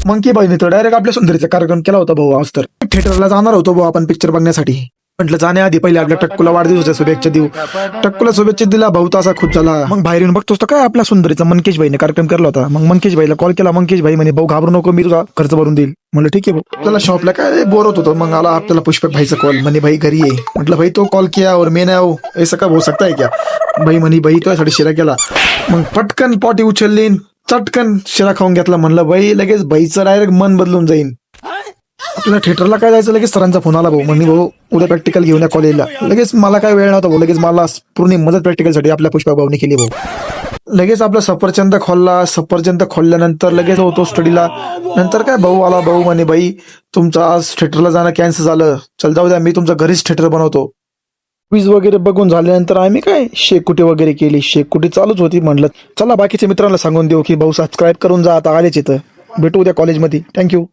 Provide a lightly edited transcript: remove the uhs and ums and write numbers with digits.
Monkey बाईने तर direct आपल्या सुंदरीचा कार्यक्रम केला होता भाऊ. आज तर थिएटरला जाणार होतो भाऊ आपण पिक्चर बघण्यासाठी. म्हटलं जाण्याआधी पहिले आपल्या टक्कूला वाढदिवसाच्या शुभेच्छा देऊ. टक्कूला शुभेच्छा दिला भाऊ, तासा खूप झाला. मग बाहेर येऊन बघतोस तर काय आपल्या सुंदरीचा मंकेश भाईने कार्यक्रम केला होता. मग मंकेश भाईला कॉल केला. मंकेश भाई म्हणे भाऊ घाबरू नको, मी तुझा खर्च भरून देईल. म्हणलं ठीक आहे भाऊ. त्याला शॉपला काय बोर होत होतो. मग आला आपल्याला पुष्पक भाईचा कॉल. म्हणे भाई घरी आहे. म्हटलं भाई तो कॉल किया और मैं नाही ऐसा का हो सकता है क्या. भाई म्हणे भाई तुझ्यासाठी शिरा केला. मग पटकन पॉटी उचलली, चटकन शिरा खाऊन घेतला. म्हणलं भाई लगेच भाईचं डायरेक्ट मन बदलून जाईन. आपल्याला थिएटरला काय जायचं, लगेच सरांचा फोन आला भाऊ. म्हणे भाऊ उद्या प्रॅक्टिकल घेऊन या कॉलेजला. लगेच मला काय वेळ नव्हता भाऊ. लगेच मला पूर्ण मदत प्रॅक्टिकलसाठी आपल्या पुष्पक भाऊने केली भाऊ. लगेच आपला सफरचंद खोलला. सफरचंद खोलल्यानंतर लगेच होतो स्टडीला. नंतर काय भाऊ आला. भाऊ म्हणे भाई तुमचं आज थिएटरला जाणं कॅन्सल झालं. चल जाऊ द्या, मी तुमचं घरीच थिएटर बनवतो. क्विज वगैरे बघून झाल्यानंतर आम्ही काय शेककुटी वगैरे केली. शेककुटी चालूच होती. म्हणलं चला बाकीच्या मित्रांना सांगून देऊ की भाऊ सबस्क्राईब करून जा, आता आलेच इथं. भेटू उद्या कॉलेजमध्ये. थँक्यू.